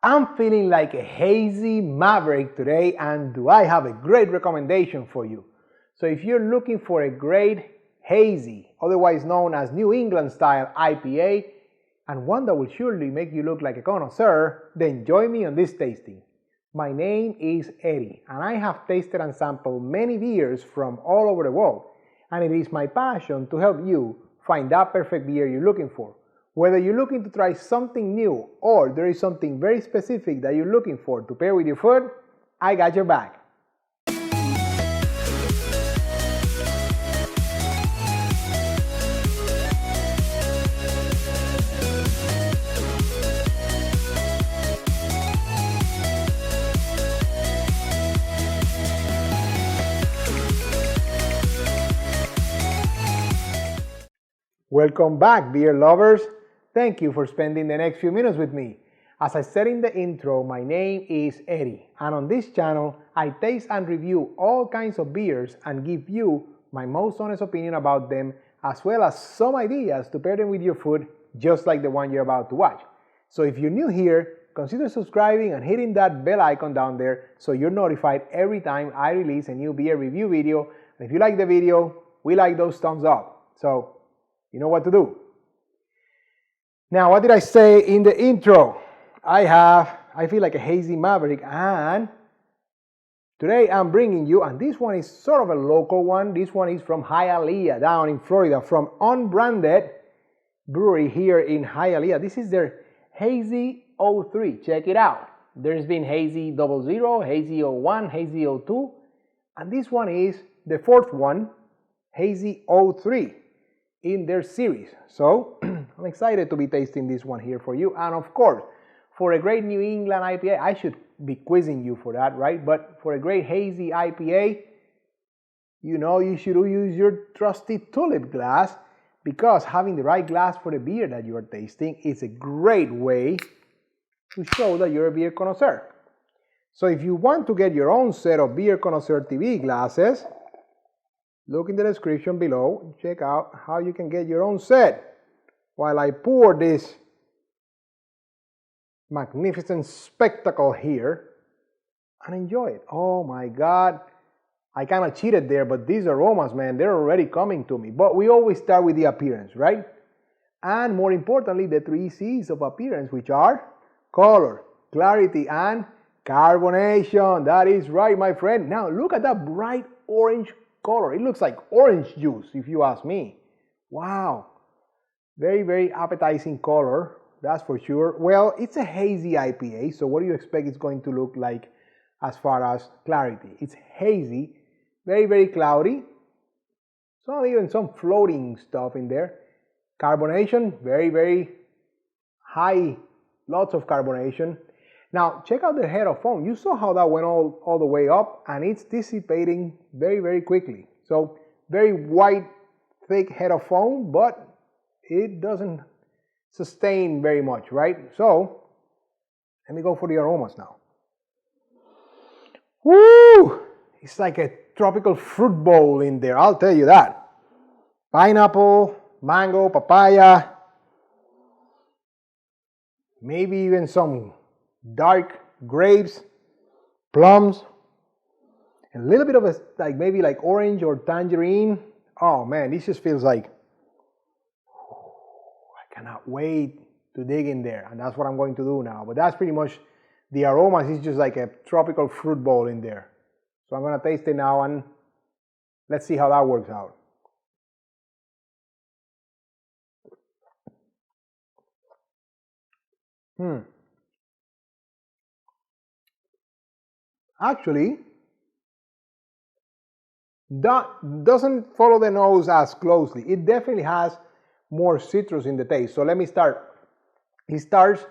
I'm feeling like a hazy maverick today, and do I have a great recommendation for you. So if you're looking for a great hazy, otherwise known as New England style IPA, and one that will surely make you look like a connoisseur, then join me on this tasting. My name is Eddie, and I have tasted and sampled many beers from all over the world, and it is my passion to help you find that perfect beer you're looking for. Whether you're looking to try something new or there is something very specific that you're looking for to pair with your food, I got your back. Welcome back, beer lovers. Thank you for spending the next few minutes with me. As I said in the intro, my name is Eddie, and on this channel, I taste and review all kinds of beers and give you my most honest opinion about them, as well as some ideas to pair them with your food, just like the one you're about to watch. So if you're new here, consider subscribing and hitting that bell icon down there so you're notified every time I release a new beer review video. And if you like the video, we like those thumbs up. So you know what to do. Now, what did I say in the intro? I feel like a hazy maverick, and today I'm bringing you, and this one is sort of a local one. This one is from Hialeah down in Florida, from Unbranded Brewery here in Hialeah. This is their Hazy 03. Check it out. There's been Hazy 00, Hazy 01, Hazy 02, and this one is the fourth one, Hazy 03. In their series. So I'm excited to be tasting this one here for you, and of course for a great New England IPA, I should be quizzing you for that, right? But for a great hazy IPA, you know, you should use your trusty tulip glass, because having the right glass for the beer that you are tasting is a great way to show that you're a beer connoisseur. So if you want to get your own set of Beer Connoisseur TV glasses, look in the description below and check out how you can get your own set while I pour this magnificent spectacle here and enjoy it. Oh my God, I kind of cheated there, but these aromas, man, they're already coming to me. But we always start with the appearance, right? And more importantly, the 3 C's of appearance, which are color, clarity, and carbonation. That is right, my friend. Now look at that bright orange color. It looks like orange juice, if you ask me. Wow. Very, very appetizing color, that's for sure. Well, it's a hazy IPA, so what do you expect it's going to look like as far as clarity? It's hazy, very, very cloudy. Even some floating stuff in there. Carbonation, very, very high, lots of carbonation. Now, check out the head of foam. You saw how that went all the way up, and it's dissipating very, very quickly. So, very white, thick head of foam, but it doesn't sustain very much, right? So, let me go for the aromas now. Woo! It's like a tropical fruit bowl in there, I'll tell you that. Pineapple, mango, papaya, maybe even some dark grapes, plums, a little bit of a maybe like orange or tangerine. Oh man, this just feels like, I cannot wait to dig in there, and that's what I'm going to do now. But that's pretty much the aromas. It's just like a tropical fruit bowl in there. So I'm gonna taste it now, and let's see how that works out. Actually, that doesn't follow the nose as closely. It definitely has more citrus in the taste. So let me start. It starts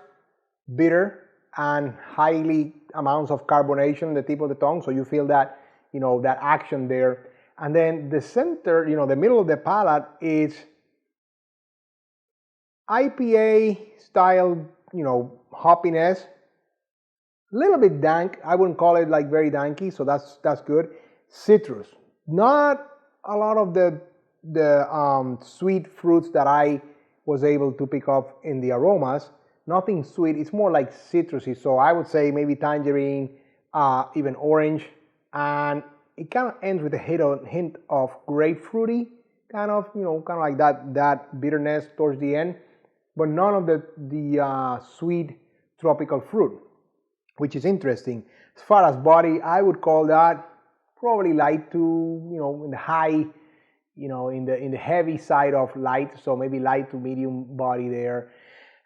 bitter and highly amounts of carbonation in the tip of the tongue. So you feel that, that action there. And then the center, the middle of the palate is IPA style, hoppiness. A little bit dank. I wouldn't call it like very danky, so that's good. Citrus. Not a lot of the sweet fruits that I was able to pick up in the aromas, nothing sweet. It's more like citrusy. So I would say maybe tangerine, even orange, and it kind of ends with a hint of grapefruity, kind of like that bitterness towards the end, but none of the sweet tropical fruit, which is interesting. As far as body, I would call that probably light to in the high, in the heavy side of light, so maybe light to medium body there,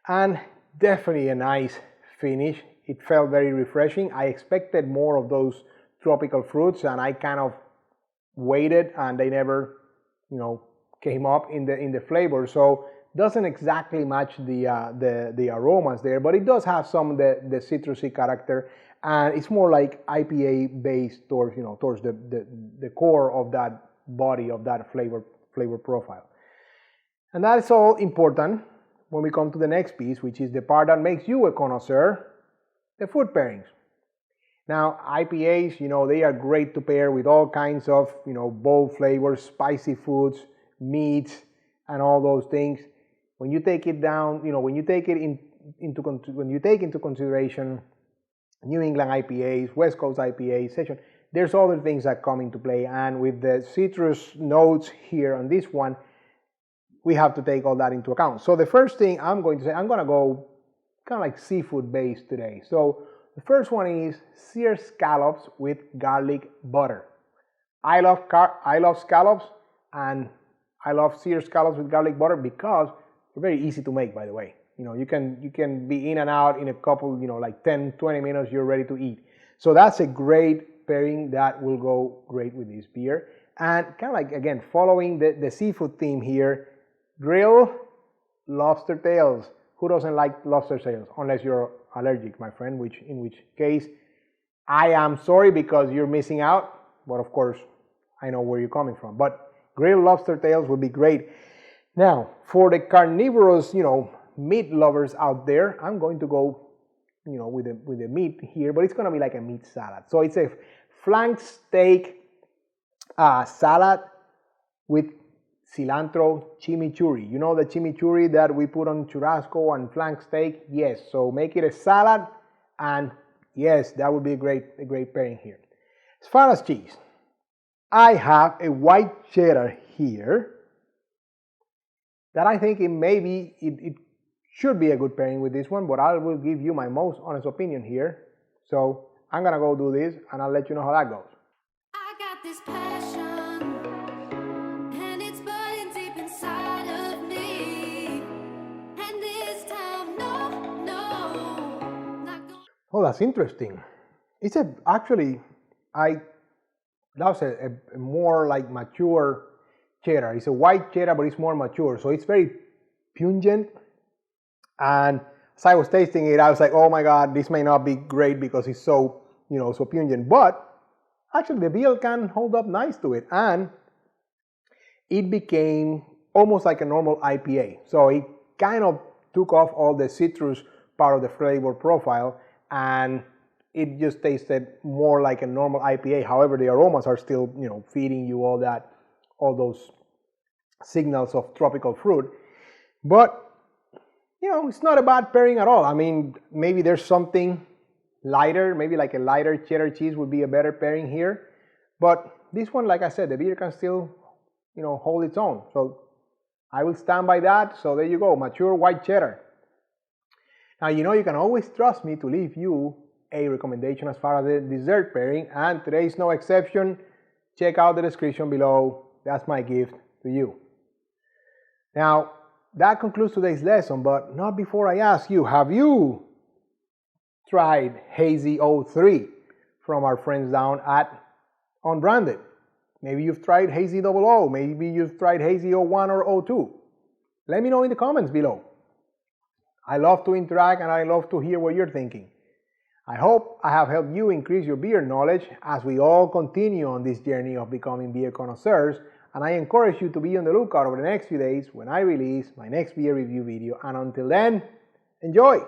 and definitely a nice finish. It felt very refreshing. I expected more of those tropical fruits, and I kind of waited, and they never came up in the flavor. So doesn't exactly match the aromas there, but it does have some of the citrusy character, and it's more like IPA based towards towards the core of that body of that flavor profile. And that is all important when we come to the next piece, which is the part that makes you a connoisseur, the food pairings. Now, IPAs, they are great to pair with all kinds of, bold flavors, spicy foods, meats, and all those things. When you take it down, when you take into consideration New England IPAs, West Coast IPAs, session, there's other things that come into play. And with the citrus notes here on this one, we have to take all that into account. So the first thing I'm going to say, I'm going to go kind of like seafood based today. So the first one is seared scallops with garlic butter. I love scallops, and I love seared scallops with garlic butter because they're very easy to make, by the way. You can be in and out in a couple, like 10-20 minutes, you're ready to eat. So that's a great pairing that will go great with this beer. And kind of like, again, following the seafood theme here, grilled lobster tails. Who doesn't like lobster tails? Unless you're allergic, my friend, in which case I am sorry because you're missing out. But of course, I know where you're coming from. But grilled lobster tails would be great. Now, for the carnivorous, meat lovers out there, I'm going to go, with the meat here, but it's going to be like a meat salad. So it's a flank steak salad with cilantro chimichurri. The chimichurri that we put on churrasco and flank steak? Yes, so make it a salad, and yes, that would be a great pairing here. As far as cheese, I have a white cheddar here that I think it should be a good pairing with this one, but I will give you my most honest opinion here. So I'm gonna go do this, and I'll let you know how that goes. I got this passion, and it's burning deep inside of me. And this time, no, not going. Oh, that's interesting. It's actually, that was a more like mature cheddar. It's a white cheddar, but it's more mature, so it's very pungent. And as I was tasting it, I was like, oh my God, this may not be great because it's so, so pungent. But actually, the beer can hold up nice to it, and it became almost like a normal IPA. So it kind of took off all the citrus part of the flavor profile, and it just tasted more like a normal IPA. However, the aromas are still, feeding you all those signals of tropical fruit. But, it's not a bad pairing at all. I mean, maybe there's something lighter, maybe like a lighter cheddar cheese would be a better pairing here. But this one, like I said, the beer can still, hold its own. So I will stand by that. So there you go, mature white cheddar. Now, you can always trust me to leave you a recommendation as far as the dessert pairing, and today is no exception. Check out the description below. That's my gift to you. Now, that concludes today's lesson, but not before I ask you, have you tried Hazy 03 from our friends down at Unbranded? Maybe you've tried Hazy 00, maybe you've tried Hazy 01 or 02. Let me know in the comments below. I love to interact, and I love to hear what you're thinking. I hope I have helped you increase your beer knowledge as we all continue on this journey of becoming beer connoisseurs, and I encourage you to be on the lookout over the next few days when I release my next beer review video. And until then, enjoy!